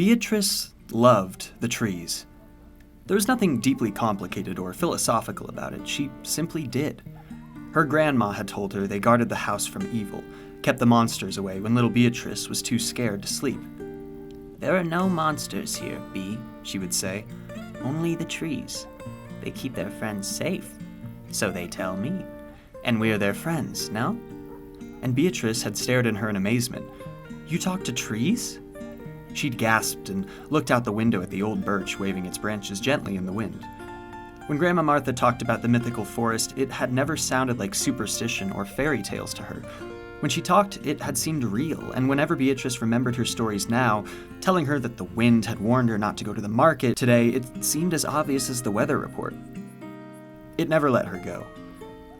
Beatrice loved the trees. There was nothing deeply complicated or philosophical about it. She simply did. Her grandma had told her they guarded the house from evil, kept the monsters away when little Beatrice was too scared to sleep. "There are no monsters here, Bee," she would say. "Only the trees. They keep their friends safe, so they tell me. And we're their friends, no?" And Beatrice had stared at her in amazement. "You talk to trees?" She'd gasped and looked out the window at the old birch waving its branches gently in the wind. When Grandma Martha talked about the mythical forest, it had never sounded like superstition or fairy tales to her. When she talked, it had seemed real, and whenever Beatrice remembered her stories now, telling her that the wind had warned her not to go to the market today, it seemed as obvious as the weather report. It never let her go.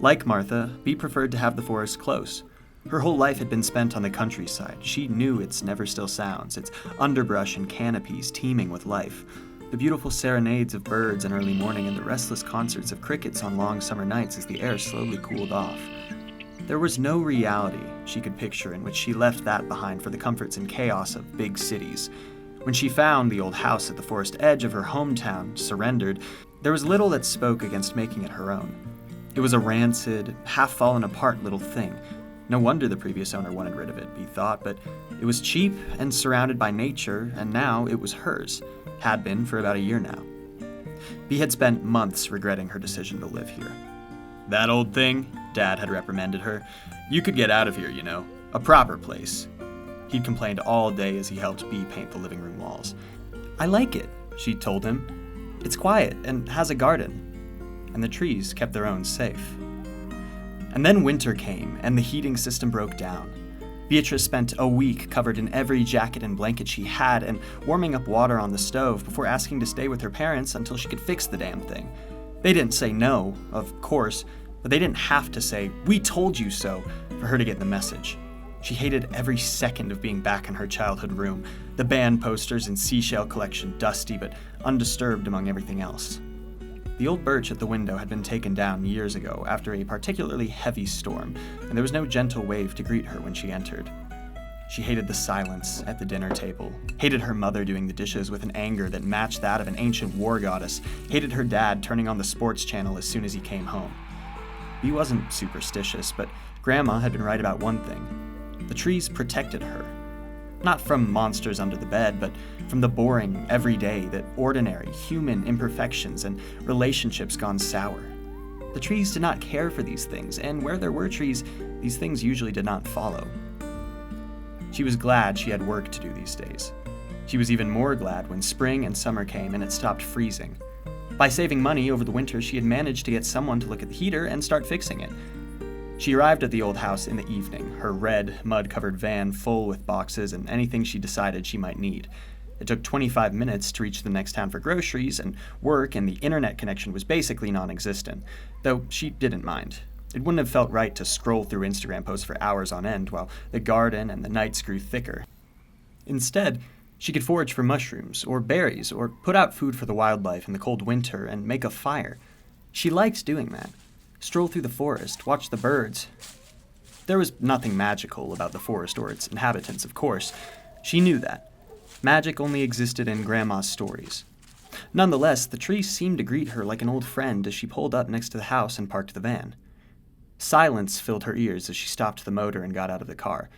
Like Martha, Bee preferred to have the forest close. Her whole life had been spent on the countryside. She knew its never-still sounds, its underbrush and canopies teeming with life, the beautiful serenades of birds in early morning and the restless concerts of crickets on long summer nights as the air slowly cooled off. There was no reality she could picture in which she left that behind for the comforts and chaos of big cities. When she found the old house at the forest edge of her hometown surrendered, there was little that spoke against making it her own. It was a rancid, half-fallen-apart little thing. No wonder the previous owner wanted rid of it, Bee thought, but it was cheap and surrounded by nature, and now it was hers. Had been for about a year now. Bee had spent months regretting her decision to live here. "That old thing," Dad had reprimanded her. "You could get out of here, you know. A proper place." He'd complained all day as he helped Bee paint the living room walls. "I like it," she told him. "It's quiet and has a garden." And the trees kept their own safe. And then winter came, and the heating system broke down. Beatrice spent a week covered in every jacket and blanket she had and warming up water on the stove before asking to stay with her parents until she could fix the damn thing. They didn't say no, of course, but they didn't have to say, "We told you so," for her to get the message. She hated every second of being back in her childhood room, the band posters and seashell collection dusty but undisturbed among everything else. The old birch at the window had been taken down years ago after a particularly heavy storm, and there was no gentle wave to greet her when she entered. She hated the silence at the dinner table, hated her mother doing the dishes with an anger that matched that of an ancient war goddess, hated her dad turning on the sports channel as soon as he came home. Bee wasn't superstitious, but Grandma had been right about one thing. The trees protected her. Not from monsters under the bed, but from the boring, everyday, the ordinary, human imperfections and relationships gone sour. The trees did not care for these things, and where there were trees, these things usually did not follow. She was glad she had work to do these days. She was even more glad when spring and summer came and it stopped freezing. By saving money over the winter, she had managed to get someone to look at the heater and start fixing it. She arrived at the old house in the evening, her red, mud-covered van full with boxes and anything she decided she might need. It took 25 minutes to reach the next town for groceries and work, and the internet connection was basically non-existent, though she didn't mind. It wouldn't have felt right to scroll through Instagram posts for hours on end while the garden and the nights grew thicker. Instead, she could forage for mushrooms or berries or put out food for the wildlife in the cold winter and make a fire. She liked doing that. Stroll through the forest, watch the birds. There was nothing magical about the forest or its inhabitants, of course. She knew that. Magic only existed in Grandma's stories. Nonetheless, the trees seemed to greet her like an old friend as she pulled up next to the house and parked the van. Silence filled her ears as she stopped the motor and got out of the car.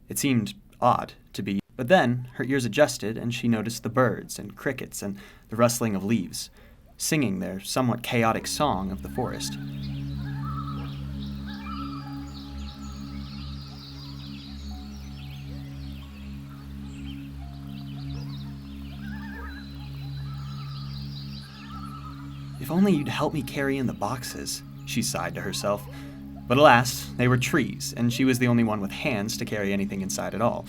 It seemed odd to be, but then her ears adjusted and she noticed the birds and crickets and the rustling of leaves, singing their somewhat chaotic song of the forest. "If only you'd help me carry in the boxes," she sighed to herself. But alas, they were trees, and she was the only one with hands to carry anything inside at all.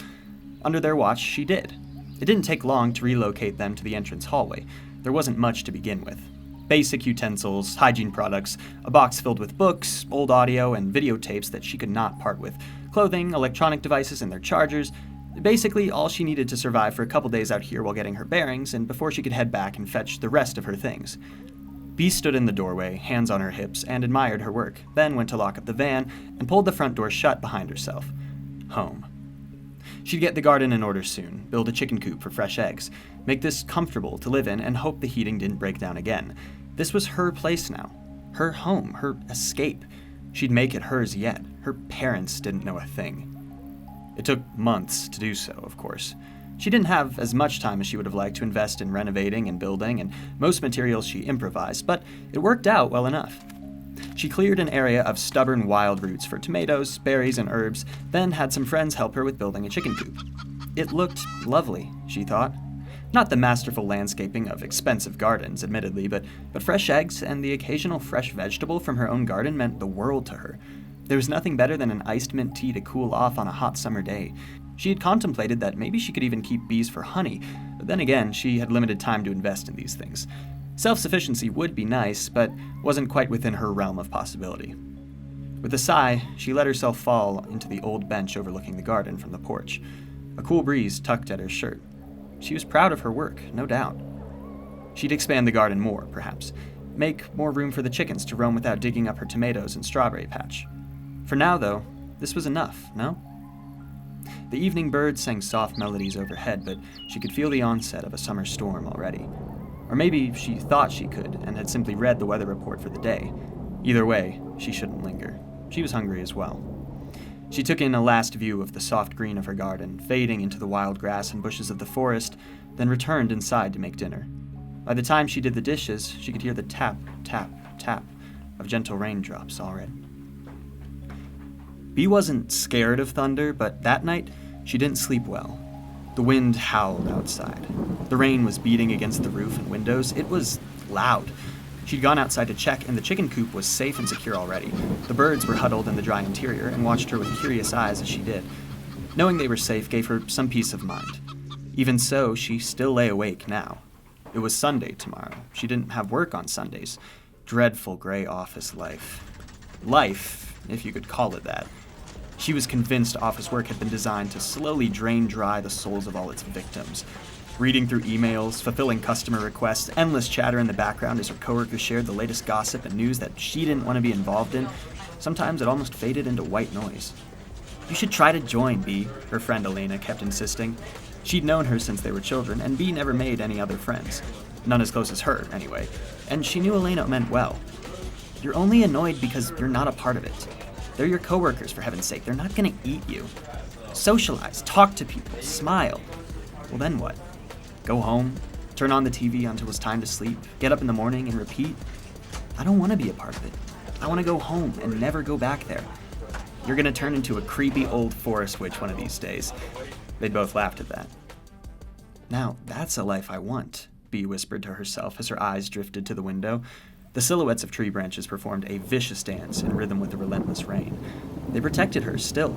Under their watch, she did. It didn't take long to relocate them to the entrance hallway. There wasn't much to begin with. Basic utensils, hygiene products, a box filled with books, old audio, and videotapes that she could not part with, clothing, electronic devices, and their chargers. Basically, all she needed to survive for a couple days out here while getting her bearings, and before she could head back and fetch the rest of her things. Bee stood in the doorway, hands on her hips, and admired her work, then went to lock up the van and pulled the front door shut behind herself. Home. She'd get the garden in order soon, build a chicken coop for fresh eggs, make this comfortable to live in, and hope the heating didn't break down again. This was her place now. Her home, her escape. She'd make it hers yet. Her parents didn't know a thing. It took months to do so, of course. She didn't have as much time as she would have liked to invest in renovating and building, and most materials she improvised, but it worked out well enough. She cleared an area of stubborn wild roots for tomatoes, berries, and herbs, then had some friends help her with building a chicken coop. It looked lovely, she thought. Not the masterful landscaping of expensive gardens, admittedly, but fresh eggs and the occasional fresh vegetable from her own garden meant the world to her. There was nothing better than an iced mint tea to cool off on a hot summer day. She had contemplated that maybe she could even keep bees for honey, but then again, she had limited time to invest in these things. Self-sufficiency would be nice, but wasn't quite within her realm of possibility. With a sigh, she let herself fall into the old bench overlooking the garden from the porch. A cool breeze tugged at her shirt. She was proud of her work, no doubt. She'd expand the garden more, perhaps. Make more room for the chickens to roam without digging up her tomatoes and strawberry patch. For now, though, this was enough, no? The evening birds sang soft melodies overhead, but she could feel the onset of a summer storm already. Or maybe she thought she could, and had simply read the weather report for the day. Either way, she shouldn't linger. She was hungry as well. She took in a last view of the soft green of her garden, fading into the wild grass and bushes of the forest, then returned inside to make dinner. By the time she did the dishes, she could hear the tap, tap, tap of gentle raindrops already. Bee wasn't scared of thunder, but that night, she didn't sleep well. The wind howled outside. The rain was beating against the roof and windows. It was loud. She'd gone outside to check, and the chicken coop was safe and secure already. The birds were huddled in the dry interior and watched her with curious eyes as she did. Knowing they were safe gave her some peace of mind. Even so, she still lay awake now. It was Sunday tomorrow. She didn't have work on Sundays. Dreadful gray office life. Life, if you could call it that. She was convinced office work had been designed to slowly drain dry the souls of all its victims. Reading through emails, fulfilling customer requests, endless chatter in the background as her coworkers shared the latest gossip and news that she didn't want to be involved in. Sometimes it almost faded into white noise. "You should try to join, Bee," her friend Elena kept insisting. She'd known her since they were children, and Bee never made any other friends. None as close as her, anyway. And she knew Elena meant well. "You're only annoyed because you're not a part of it. They're your coworkers, for heaven's sake. They're not gonna eat you. Socialize, talk to people, smile. Well, then what? Go home, turn on the TV until it's time to sleep, get up in the morning and repeat? I don't want to be a part of it. I want to go home and never go back there. You're gonna turn into a creepy old forest witch one of these days." They both laughed at that. "Now, that's a life I want," Bee whispered to herself as her eyes drifted to the window. The silhouettes of tree branches performed a vicious dance in rhythm with the relentless rain. They protected her still.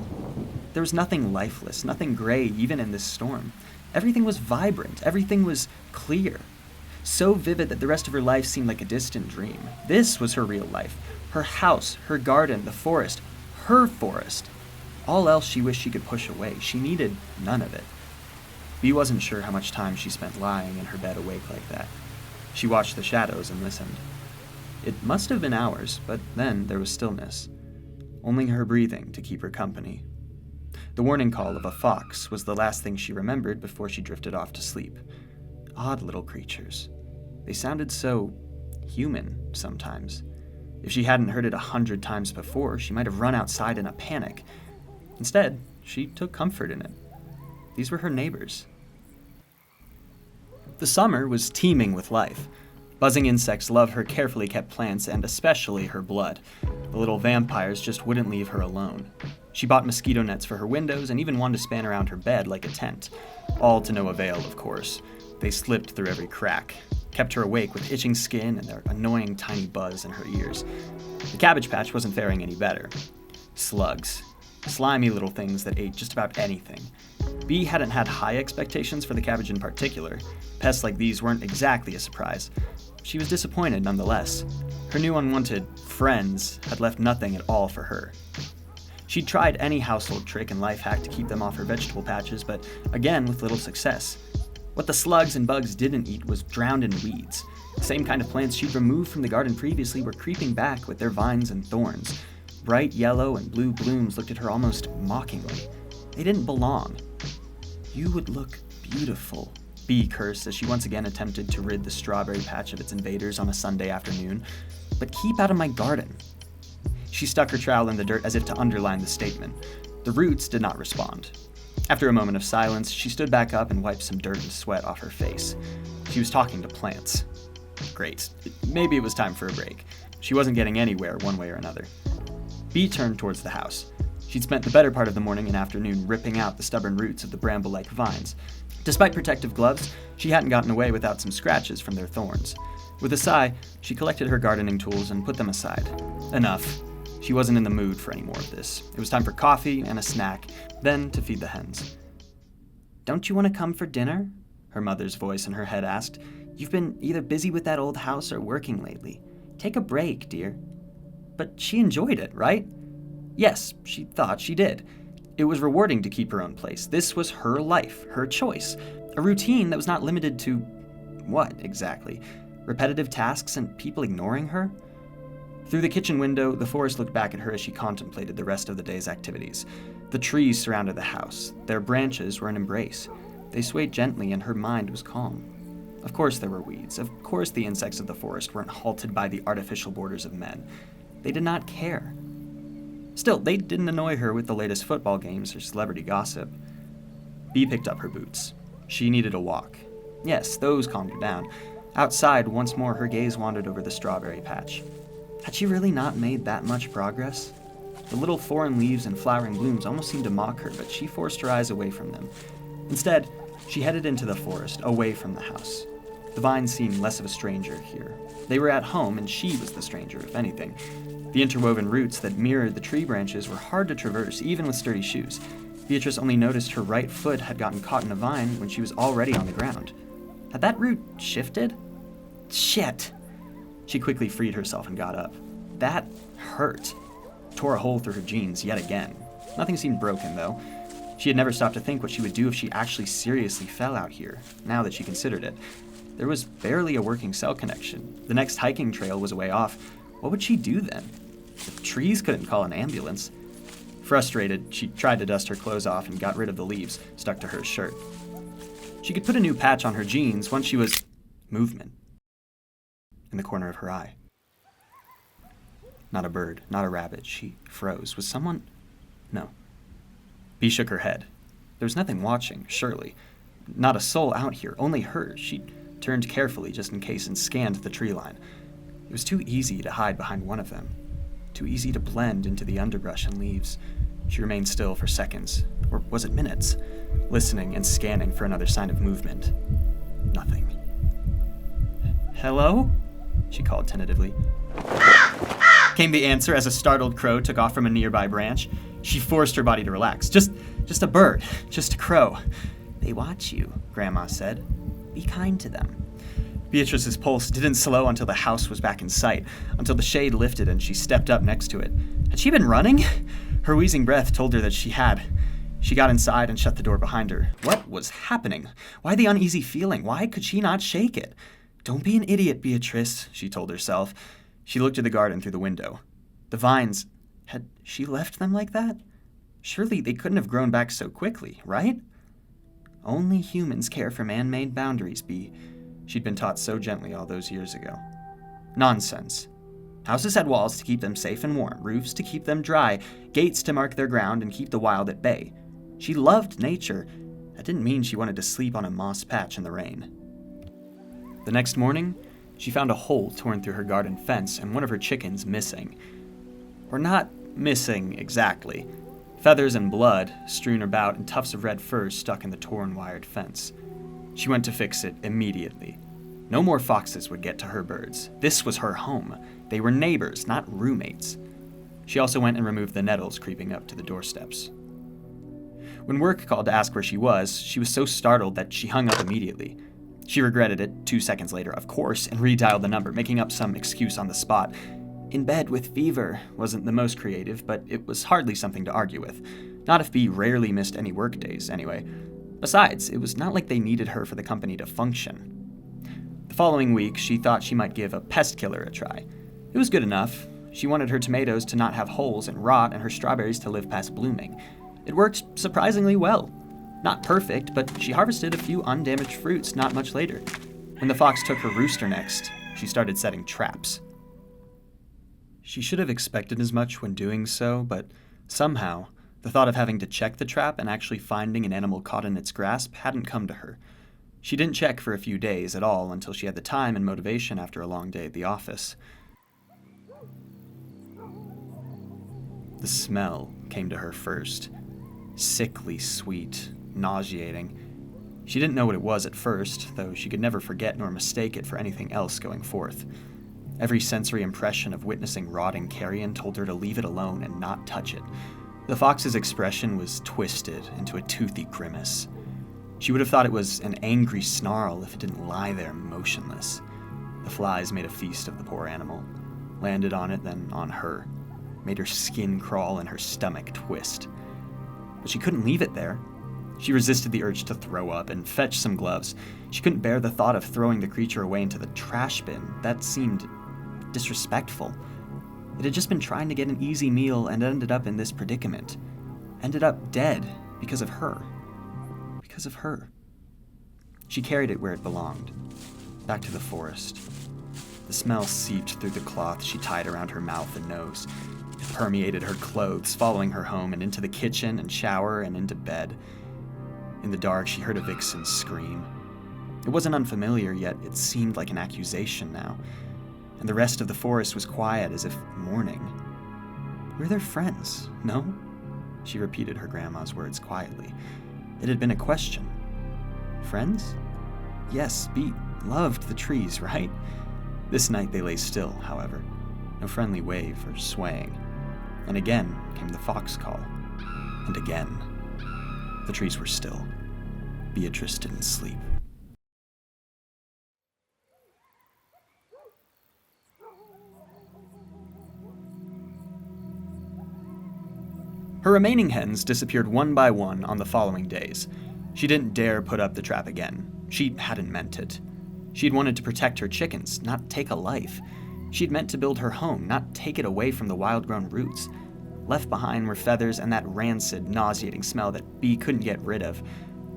There was nothing lifeless, nothing gray even in this storm. Everything was vibrant, everything was clear. So vivid that the rest of her life seemed like a distant dream. This was her real life. Her house, her garden, the forest, her forest. All else she wished she could push away. She needed none of it. Bee wasn't sure how much time she spent lying in her bed awake like that. She watched the shadows and listened. It must have been hours, but then there was stillness. Only her breathing to keep her company. The warning call of a fox was the last thing she remembered before she drifted off to sleep. Odd little creatures. They sounded so human sometimes. If she hadn't heard it 100 times before, she might have run outside in a panic. Instead, she took comfort in it. These were her neighbors. The summer was teeming with life. Buzzing insects loved her carefully kept plants and especially her blood. The little vampires just wouldn't leave her alone. She bought mosquito nets for her windows and even one to span around her bed like a tent. All to no avail, of course. They slipped through every crack, kept her awake with itching skin and their annoying tiny buzz in her ears. The cabbage patch wasn't faring any better. Slugs. Slimy little things that ate just about anything. Bee hadn't had high expectations for the cabbage in particular. Pests like these weren't exactly a surprise. She was disappointed nonetheless. Her new unwanted friends had left nothing at all for her. She'd tried any household trick and life hack to keep them off her vegetable patches, but again with little success. What the slugs and bugs didn't eat was drowned in weeds. The same kind of plants she'd removed from the garden previously were creeping back with their vines and thorns. Bright yellow and blue blooms looked at her almost mockingly. They didn't belong. "You would look beautiful," Bee cursed as she once again attempted to rid the strawberry patch of its invaders on a Sunday afternoon. "But keep out of my garden." She stuck her trowel in the dirt as if to underline the statement. The roots did not respond. After a moment of silence, she stood back up and wiped some dirt and sweat off her face. She was talking to plants. Great. Maybe it was time for a break. She wasn't getting anywhere one way or another. Bee turned towards the house. She'd spent the better part of the morning and afternoon ripping out the stubborn roots of the bramble-like vines. Despite protective gloves, she hadn't gotten away without some scratches from their thorns. With a sigh, she collected her gardening tools and put them aside. Enough. She wasn't in the mood for any more of this. It was time for coffee and a snack, then to feed the hens. "Don't you want to come for dinner?" her mother's voice in her head asked. "You've been either busy with that old house or working lately. Take a break, dear." But she enjoyed it, right? Yes, she thought she did. It was rewarding to keep her own place. This was her life, her choice. A routine that was not limited to what, exactly? Repetitive tasks and people ignoring her? Through the kitchen window, the forest looked back at her as she contemplated the rest of the day's activities. The trees surrounded the house. Their branches were an embrace. They swayed gently, and her mind was calm. Of course there were weeds. Of course the insects of the forest weren't halted by the artificial borders of men. They did not care. Still, they didn't annoy her with the latest football games or celebrity gossip. Bee picked up her boots. She needed a walk. Yes, those calmed her down. Outside, once more, her gaze wandered over the strawberry patch. Had she really not made that much progress? The little foreign leaves and flowering blooms almost seemed to mock her, but she forced her eyes away from them. Instead, she headed into the forest, away from the house. The vines seemed less of a stranger here. They were at home, and she was the stranger, if anything. The interwoven roots that mirrored the tree branches were hard to traverse, even with sturdy shoes. Beatrice only noticed her right foot had gotten caught in a vine when she was already on the ground. Had that root shifted? Shit! She quickly freed herself and got up. That hurt. Tore a hole through her jeans yet again. Nothing seemed broken, though. She had never stopped to think what she would do if she actually seriously fell out here, now that she considered it. There was barely a working cell connection. The next hiking trail was a way off. What would she do then? The trees couldn't call an ambulance. Frustrated, she tried to dust her clothes off and got rid of the leaves stuck to her shirt. She could put a new patch on her jeans once she was... movement. In the corner of her eye. Not a bird, not a rabbit. She froze. Was someone... No. Bee shook her head. There was nothing watching, surely. Not a soul out here, only her. She turned carefully just in case and scanned the tree line. It was too easy to hide behind one of them. Too easy to blend into the underbrush and leaves. She remained still for seconds, or was it minutes, listening and scanning for another sign of movement. Nothing. "Hello?" she called tentatively. Came the answer as a startled crow took off from a nearby branch. She forced her body to relax. Just a bird, just a crow. "They watch you," Grandma said. "Be kind to them." Beatrice's pulse didn't slow until the house was back in sight, until the shade lifted and she stepped up next to it. Had she been running? Her wheezing breath told her that she had. She got inside and shut the door behind her. What was happening? Why the uneasy feeling? Why could she not shake it? "Don't be an idiot, Beatrice," she told herself. She looked at the garden through the window. The vines, had she left them like that? Surely they couldn't have grown back so quickly, right? Only humans care for man-made boundaries, Bee. She'd been taught so gently all those years ago. Nonsense. Houses had walls to keep them safe and warm, roofs to keep them dry, gates to mark their ground and keep the wild at bay. She loved nature. That didn't mean she wanted to sleep on a moss patch in the rain. The next morning, she found a hole torn through her garden fence and one of her chickens missing. Or not missing exactly. Feathers and blood strewn about and tufts of red fur stuck in the torn wired fence. She went to fix it immediately. No more foxes would get to her birds. This was her home. They were neighbors, not roommates. She also went and removed the nettles creeping up to the doorsteps. When work called to ask where she was so startled that she hung up immediately. She regretted it 2 seconds later, of course, and redialed the number, making up some excuse on the spot. In bed with fever wasn't the most creative, but it was hardly something to argue with. Not if Bee rarely missed any work days, anyway. Besides, it was not like they needed her for the company to function. The following week, she thought she might give a pest killer a try. It was good enough. She wanted her tomatoes to not have holes and rot and her strawberries to live past blooming. It worked surprisingly well. Not perfect, but she harvested a few undamaged fruits not much later. When the fox took her rooster next, she started setting traps. She should have expected as much when doing so, but somehow, the thought of having to check the trap and actually finding an animal caught in its grasp hadn't come to her. She didn't check for a few days at all until she had the time and motivation after a long day at the office. The smell came to her first. Sickly sweet, nauseating. She didn't know what it was at first, though she could never forget nor mistake it for anything else going forth. Every sensory impression of witnessing rotting carrion told her to leave it alone and not touch it. The fox's expression was twisted into a toothy grimace. She would have thought it was an angry snarl if it didn't lie there motionless. The flies made a feast of the poor animal, landed on it, then on her, made her skin crawl and her stomach twist. But she couldn't leave it there. She resisted the urge to throw up and fetch some gloves. She couldn't bear the thought of throwing the creature away into the trash bin. That seemed disrespectful. It had just been trying to get an easy meal and ended up in this predicament. Ended up dead because of her. Because of her. She carried it where it belonged, back to the forest. The smell seeped through the cloth she tied around her mouth and nose. It permeated her clothes, following her home and into the kitchen and shower and into bed. In the dark, she heard a vixen scream. It wasn't unfamiliar, yet it seemed like an accusation now. And the rest of the forest was quiet, as if mourning. We're their friends, no? She repeated her grandma's words quietly. It had been a question. Friends? Yes, Bee loved the trees, right? This night they lay still, however. No friendly wave or swaying. And again came the fox call. And again. The trees were still. Beatrice didn't sleep. Her remaining hens disappeared one by one on the following days. She didn't dare put up the trap again. She hadn't meant it. She'd wanted to protect her chickens, not take a life. She'd meant to build her home, not take it away from the wild-grown roots. Left behind were feathers and that rancid, nauseating smell that Bee couldn't get rid of.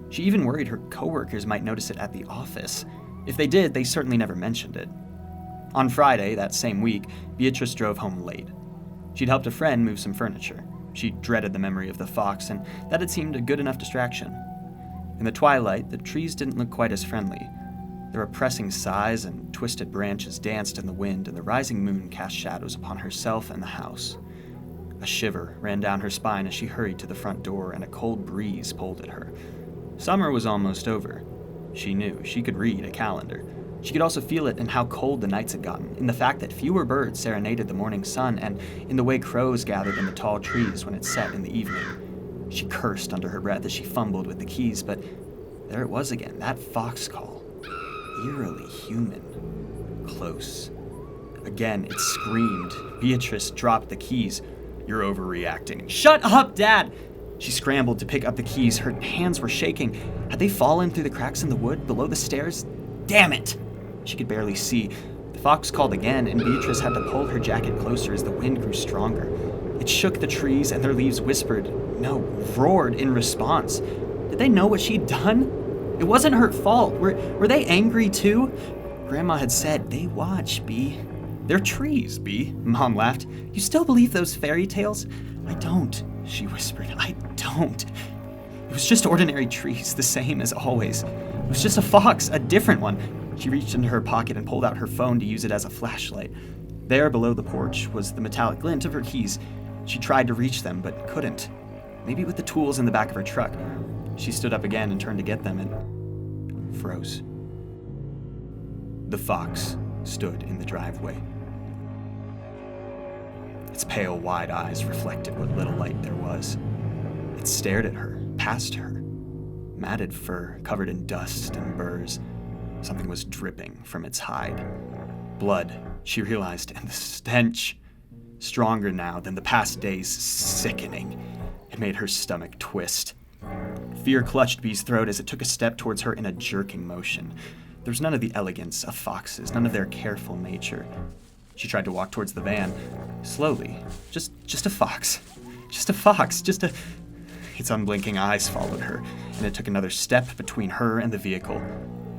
She even worried her coworkers might notice it at the office. If they did, they certainly never mentioned it. On Friday, that same week, Beatrice drove home late. She'd helped a friend move some furniture. She dreaded the memory of the fox, and that had seemed a good enough distraction. In the twilight, the trees didn't look quite as friendly. Their oppressing sighs and twisted branches danced in the wind, and the rising moon cast shadows upon herself and the house. A shiver ran down her spine as she hurried to the front door, and a cold breeze pulled at her. Summer was almost over. She knew. She could read a calendar. She could also feel it in how cold the nights had gotten, in the fact that fewer birds serenaded the morning sun, and in the way crows gathered in the tall trees when it set in the evening. She cursed under her breath as she fumbled with the keys, but there it was again, that fox call. Eerily human. Close. Again, it screamed. Beatrice dropped the keys. You're overreacting. Shut up, Dad! She scrambled to pick up the keys. Her hands were shaking. Had they fallen through the cracks in the wood below the stairs? Damn it! She could barely see. The fox called again, and Beatrice had to pull her jacket closer as the wind grew stronger. It shook the trees, and their leaves whispered, no, roared in response. Did they know what she'd done? It wasn't her fault. Were they angry too? Grandma had said, they watch, Bee. They're trees, Bee. Mom laughed. You still believe those fairy tales? I don't, she whispered. I don't. It was just ordinary trees, the same as always. It was just a fox, a different one. She reached into her pocket and pulled out her phone to use it as a flashlight. There, below the porch, was the metallic glint of her keys. She tried to reach them, but couldn't. Maybe with the tools in the back of her truck. She stood up again and turned to get them and froze. The fox stood in the driveway. Its pale, wide eyes reflected what little light there was. It stared at her, past her. Matted fur, covered in dust and burrs. Something was dripping from its hide. Blood, she realized, and the stench. Stronger now than the past days, sickening. It made her stomach twist. Fear clutched Bee's throat as it took a step towards her in a jerking motion. There was none of the elegance of foxes, none of their careful nature. She tried to walk towards the van, slowly. Just a fox. Just a fox. Its unblinking eyes followed her, and it took another step between her and the vehicle.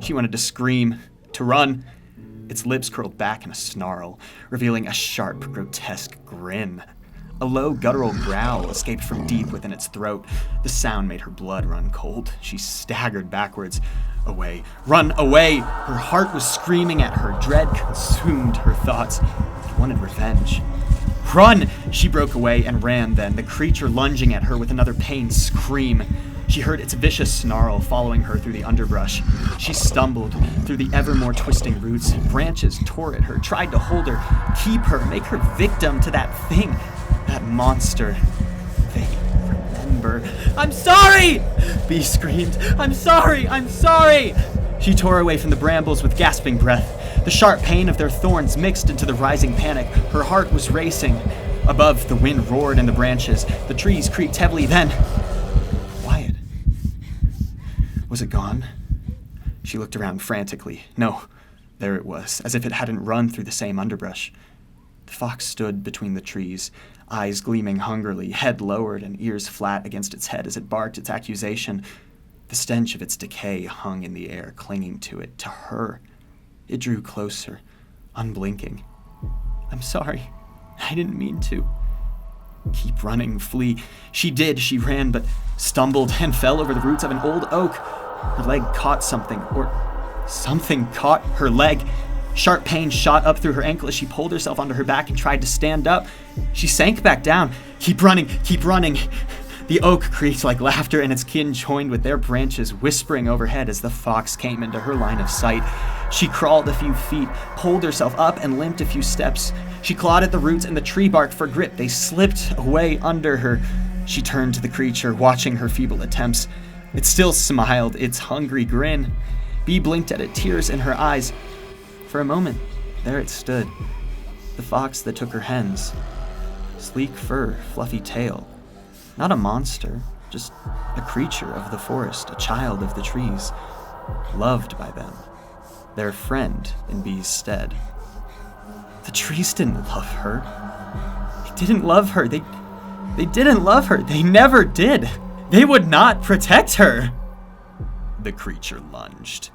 She wanted to scream, to run. Its lips curled back in a snarl, revealing a sharp, grotesque grin. A low, guttural growl escaped from deep within its throat. The sound made her blood run cold. She staggered backwards. Away. Run away! Her heart was screaming at her. Dread consumed her thoughts. It wanted revenge. Run! She broke away and ran then, the creature lunging at her with another pained scream. She heard its vicious snarl following her through the underbrush. She stumbled through the ever more twisting roots. Branches tore at her, tried to hold her, keep her, make her victim to that thing, that monster. They remember. I'm sorry! Bee screamed. I'm sorry! I'm sorry! She tore away from the brambles with gasping breath. The sharp pain of their thorns mixed into the rising panic. Her heart was racing. Above, the wind roared in the branches. The trees creaked heavily. Then, quiet. Was it gone? She looked around frantically. No, there it was, as if it hadn't run through the same underbrush. The fox stood between the trees, eyes gleaming hungrily, head lowered and ears flat against its head as it barked its accusation. The stench of its decay hung in the air, clinging to it, to her. It drew closer, unblinking. I'm sorry. I didn't mean to. Keep running, flee. She did. She ran, but stumbled and fell over the roots of an old oak. Her leg caught something, or something caught her leg. Sharp pain shot up through her ankle as she pulled herself onto her back and tried to stand up. She sank back down. Keep running, keep running. The oak creaked like laughter, and its kin joined with their branches, whispering overhead as the fox came into her line of sight. She crawled a few feet, pulled herself up, and limped a few steps. She clawed at the roots and the tree bark for grip. They slipped away under her. She turned to the creature, watching her feeble attempts. It still smiled, its hungry grin. Bee blinked at it, tears in her eyes. For a moment, there it stood. The fox that took her hens. Sleek fur, fluffy tail. Not a monster, just a creature of the forest, a child of the trees, loved by them, their friend in Bee's stead. The trees didn't love her. They didn't love her. They didn't love her. They never did. They would not protect her. The creature lunged.